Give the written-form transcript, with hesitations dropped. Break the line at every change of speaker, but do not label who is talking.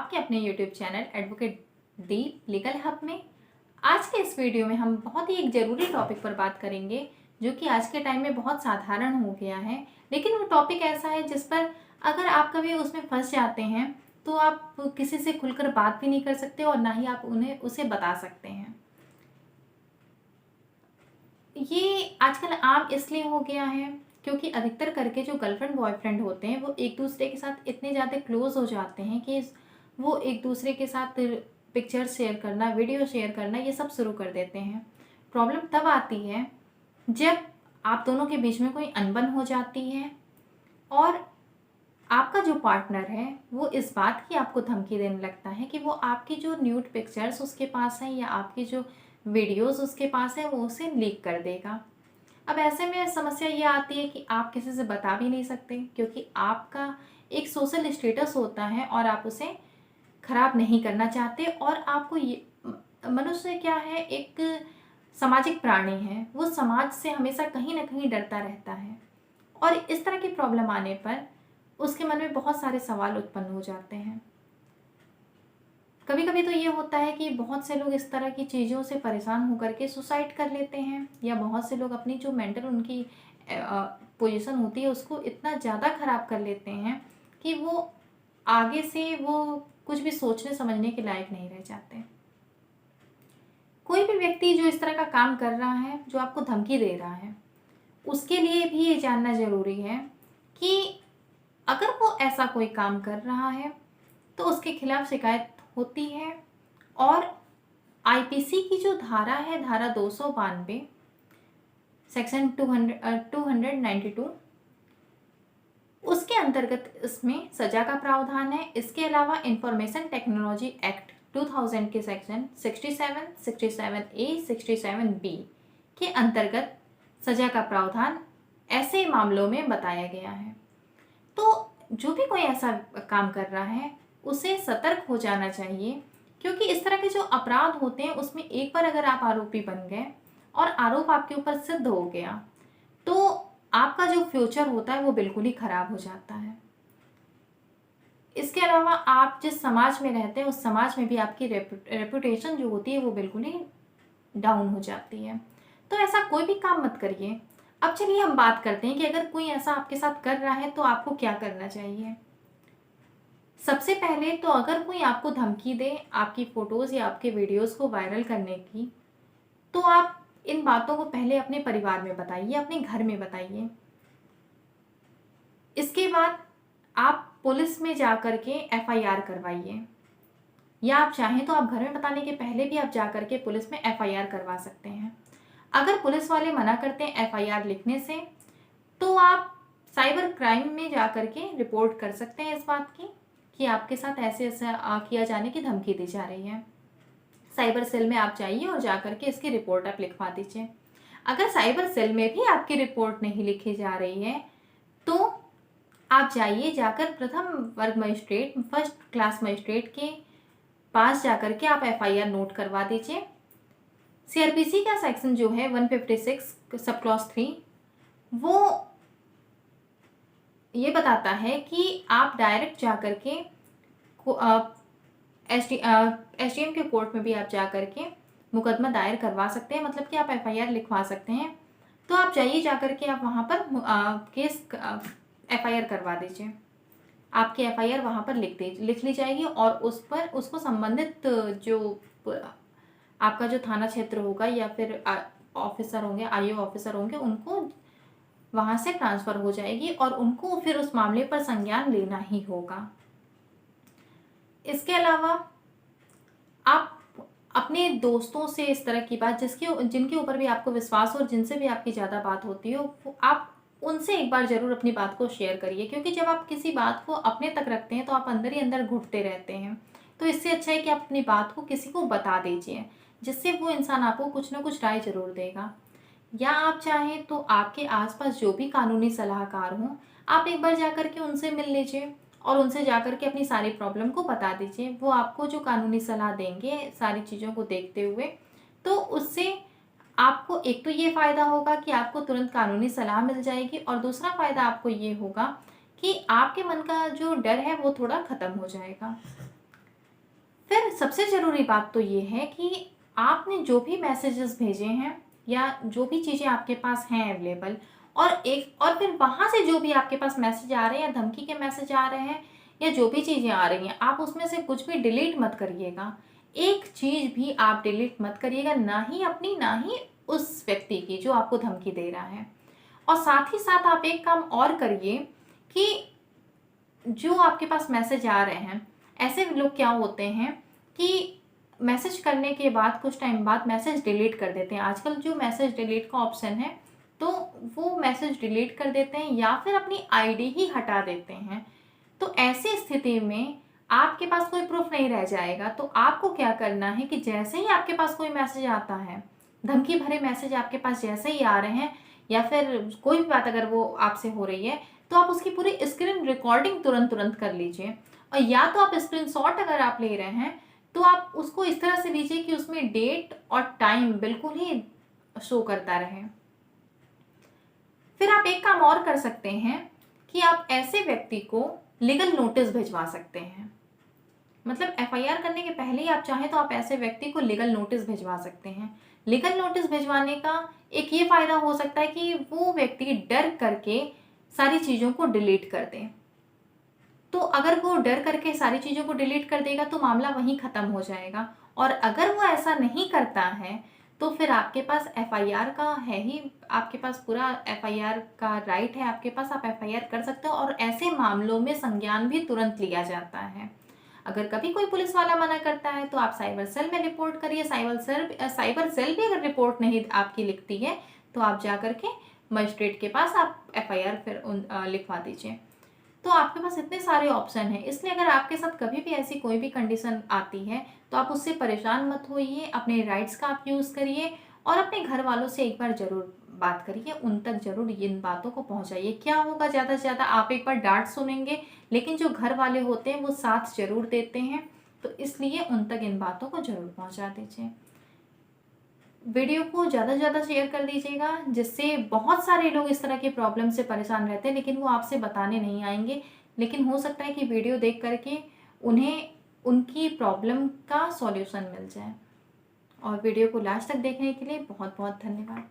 आपके अपने YouTube channel advocate दीप legal hub में। आज के इस वीडियो में हम बहुत ही एक ज़रूरी टॉपिक पर बात करेंगे जो कि आज के टाइम में बहुत साधारण हो गया है, लेकिन वो टॉपिक ऐसा है जिस पर अगर आप कभी उसमें फंस जाते हैं तो आप किसी से खुलकर बात भी नहीं कर सकते और ना ही आप उन्हें उसे बता सकते हैं। ये आजकल आम इसलिए हो गया है क्योंकि अधिकतर करके जो गर्लफ्रेंड बॉयफ्रेंड होते हैं वो एक दूसरे के साथ इतने ज़्यादा क्लोज हो जाते हैं कि वो एक दूसरे के साथ पिक्चर शेयर करना, वीडियो शेयर करना, ये सब शुरू कर देते हैं। प्रॉब्लम तब आती है जब आप दोनों के बीच में कोई अनबन हो जाती है और आपका जो पार्टनर है वो इस बात की आपको धमकी देने लगता है कि वो आपकी जो न्यूड पिक्चर्स उसके पास हैं या आपकी जो वीडियोस उसके पास है वो उसे लीक कर देगा। अब ऐसे में समस्या ये आती है कि आप किसी से बता भी नहीं सकते क्योंकि आपका एक सोशल स्टेटस होता है और आप उसे खराब नहीं करना चाहते। और आपको ये मनुष्य क्या है, एक सामाजिक प्राणी है, वो समाज से हमेशा कहीं ना कहीं डरता रहता है और इस तरह की प्रॉब्लम आने पर उसके मन में बहुत सारे सवाल उत्पन्न हो जाते हैं। कभी कभी तो ये होता है कि बहुत से लोग इस तरह की चीज़ों से परेशान होकर के सुसाइड कर लेते हैं, या बहुत से लोग अपनी जो मेंटल उनकी पोजीशन होती है उसको इतना ज़्यादा ख़राब कर लेते हैं कि वो आगे से वो कुछ भी सोचने समझने के लायक नहीं रह जाते। कोई भी व्यक्ति जो इस तरह का काम कर रहा है, जो आपको धमकी दे रहा है, उसके लिए भी ये जानना ज़रूरी है कि अगर वो ऐसा कोई काम कर रहा है तो उसके खिलाफ शिकायत होती है और आईपीसी की जो धारा है, धारा 292 सेक्शन 292, उसके अंतर्गत इसमें सजा का प्रावधान है। इसके अलावा इंफॉर्मेशन टेक्नोलॉजी एक्ट 2000 के सेक्शन 67, 67A, 67B के अंतर्गत सजा का प्रावधान ऐसे मामलों में बताया गया है। तो जो भी कोई ऐसा काम कर रहा है उसे सतर्क हो जाना चाहिए, क्योंकि इस तरह के जो अपराध होते हैं उसमें एक बार अगर आप आरोपी बन गए और आरोप आपके ऊपर सिद्ध हो गया तो आपका जो फ्यूचर होता है वो बिल्कुल ही खराब हो जाता है। इसके अलावा आप जिस समाज में रहते हैं उस समाज में भी आपकी रेपुटेशन जो होती है वो बिल्कुल ही डाउन हो जाती है। तो ऐसा कोई भी काम मत करिए। अब चलिए हम बात करते हैं कि अगर कोई ऐसा आपके साथ कर रहा है तो आपको क्या करना चाहिए। सबसे पहले तो अगर कोई आपको धमकी दे आपकी फ़ोटोज़ या आपके वीडियोज़ को वायरल करने की, तो आप इन बातों को पहले अपने परिवार में बताइए, अपने घर में बताइए। इसके बाद आप पुलिस में जा कर के एफआईआर करवाइए, या आप चाहें तो आप घर में बताने के पहले भी आप जा कर के पुलिस में एफआईआर करवा सकते हैं। अगर पुलिस वाले मना करते हैं एफआईआर लिखने से तो आप साइबर क्राइम में जा कर के रिपोर्ट कर सकते हैं इस बात की कि आपके साथ ऐसे ऐसा किया जाने की धमकी दी जा रही है। साइबर सेल में आप जाइए और जा कर के इसकी रिपोर्ट आप लिखवा दीजिए। अगर साइबर सेल में भी आपकी रिपोर्ट नहीं लिखी जा रही है तो आप जाइए, जाकर प्रथम वर्ग मजिस्ट्रेट, फर्स्ट क्लास मजिस्ट्रेट के पास जाकर के आप एफआईआर नोट करवा दीजिए। सीआरपीसी का सेक्शन जो है 156 सब क्लॉज 3 वो ये बताता है कि आप डायरेक्ट जा कर के एसडीएम के कोर्ट में भी आप जा कर के मुकदमा दायर करवा सकते हैं, मतलब कि आप एफआईआर लिखवा सकते हैं। तो आप जाइए, जा कर के आप वहाँ पर केस एफआईआर करवा दीजिए। आपकी एफआईआर वहाँ पर लिख ली जाएगी और उस पर उसको संबंधित जो आपका जो थाना क्षेत्र होगा या फिर ऑफिसर होंगे, आईओ ऑफिसर होंगे, उनको वहाँ से ट्रांसफ़र हो जाएगी और उनको फिर उस मामले पर संज्ञान लेना ही होगा। इसके अलावा आप अपने दोस्तों से इस तरह की बात जिनके ऊपर भी आपको विश्वास और जिनसे भी आपकी ज़्यादा बात होती हो, आप उनसे एक बार ज़रूर अपनी बात को शेयर करिए, क्योंकि जब आप किसी बात को अपने तक रखते हैं तो आप अंदर ही अंदर घुटते रहते हैं। तो इससे अच्छा है कि आप अपनी बात को किसी को बता दीजिए, जिससे वो इंसान आपको कुछ ना कुछ राय ज़रूर देगा। या आप चाहें तो आपके आसपास जो भी कानूनी सलाहकार हों, आप एक बार जाकर के उनसे मिल लीजिए और उनसे जाकर के अपनी सारी प्रॉब्लम को बता दीजिए। वो आपको जो कानूनी सलाह देंगे सारी चीज़ों को देखते हुए, तो उससे आपको एक तो ये फ़ायदा होगा कि आपको तुरंत कानूनी सलाह मिल जाएगी और दूसरा फ़ायदा आपको ये होगा कि आपके मन का जो डर है वो थोड़ा ख़त्म हो जाएगा। फिर सबसे ज़रूरी बात तो ये है कि आपने जो भी मैसेजेस भेजे हैं या जो भी चीज़ें आपके पास हैं अवेलेबल, और फिर वहाँ से जो भी आपके पास मैसेज आ रहे हैं या धमकी के मैसेज आ रहे हैं या जो भी चीज़ें आ रही हैं, आप उसमें से कुछ भी डिलीट मत करिएगा। एक चीज़ भी आप डिलीट मत करिएगा, ना ही अपनी ना ही उस व्यक्ति की जो आपको धमकी दे रहा है। और साथ ही साथ आप एक काम और करिए कि जो आपके पास मैसेज आ रहे हैं, ऐसे लोग क्या होते हैं कि मैसेज करने के बाद कुछ टाइम बाद मैसेज डिलीट कर देते हैं। आजकल जो मैसेज डिलीट का ऑप्शन है, तो वो मैसेज डिलीट कर देते हैं या फिर अपनी आईडी ही हटा देते हैं। तो ऐसी स्थिति में आपके पास कोई प्रूफ नहीं रह जाएगा। तो आपको क्या करना है कि जैसे ही आपके पास कोई मैसेज आता है, धमकी भरे मैसेज आपके पास जैसे ही आ रहे हैं या फिर कोई भी बात अगर वो आपसे हो रही है, तो आप उसकी पूरी स्क्रीन रिकॉर्डिंग तुरंत तुरंत कर लीजिए। और या तो आप स्क्रीनशॉट अगर आप ले रहे हैं, तो आप उसको इस तरह से लीजिए कि उसमें डेट और टाइम बिल्कुल ही शो करता रहे। फिर आप एक काम और कर सकते हैं कि आप ऐसे व्यक्ति को लीगल नोटिस भिजवा सकते हैं। मतलब एफआईआर करने के पहले ही आप चाहें तो आप ऐसे व्यक्ति को लीगल नोटिस भिजवा सकते हैं। लीगल नोटिस भिजवाने का एक ये फ़ायदा हो सकता है कि वो व्यक्ति डर करके सारी चीज़ों को डिलीट कर दे। तो अगर वो डर करके सारी चीज़ों को डिलीट कर देगा तो मामला वहीं ख़त्म हो जाएगा। और अगर वो ऐसा नहीं करता है, तो फिर आपके पास एफआईआर का है ही, आपके पास पूरा एफआईआर का राइट है आपके पास, आप एफआईआर कर सकते हो और ऐसे मामलों में संज्ञान भी तुरंत लिया जाता है। अगर कभी कोई पुलिस वाला मना करता है तो आप साइबर सेल में रिपोर्ट करिए। साइबर सेल भी अगर रिपोर्ट नहीं आपकी लिखती है, तो आप जा करके मजिस्ट्रेट के पास आप एफआईआर फिर लिखवा दीजिए। तो आपके पास इतने सारे ऑप्शन हैं, इसलिए अगर आपके साथ कभी भी ऐसी कोई भी कंडीशन आती है, तो आप उससे परेशान मत होइए। अपने राइट्स का आप यूज़ करिए और अपने घर वालों से एक बार ज़रूर बात करिए, उन तक ज़रूर इन बातों को पहुंचाइए। क्या होगा, ज़्यादा से ज़्यादा आप एक बार डांट सुनेंगे, लेकिन जो घर वाले होते हैं वो साथ ज़रूर देते हैं। तो इसलिए उन तक इन बातों को ज़रूर पहुँचा दीजिए। वीडियो को ज़्यादा से ज़्यादा शेयर कर दीजिएगा, जिससे बहुत सारे लोग इस तरह की प्रॉब्लम से परेशान रहते हैं, लेकिन वो आपसे बताने नहीं आएंगे। लेकिन हो सकता है कि वीडियो देख करके उन्हें उनकी प्रॉब्लम का सॉल्यूशन मिल जाए। और वीडियो को लास्ट तक देखने के लिए बहुत बहुत धन्यवाद।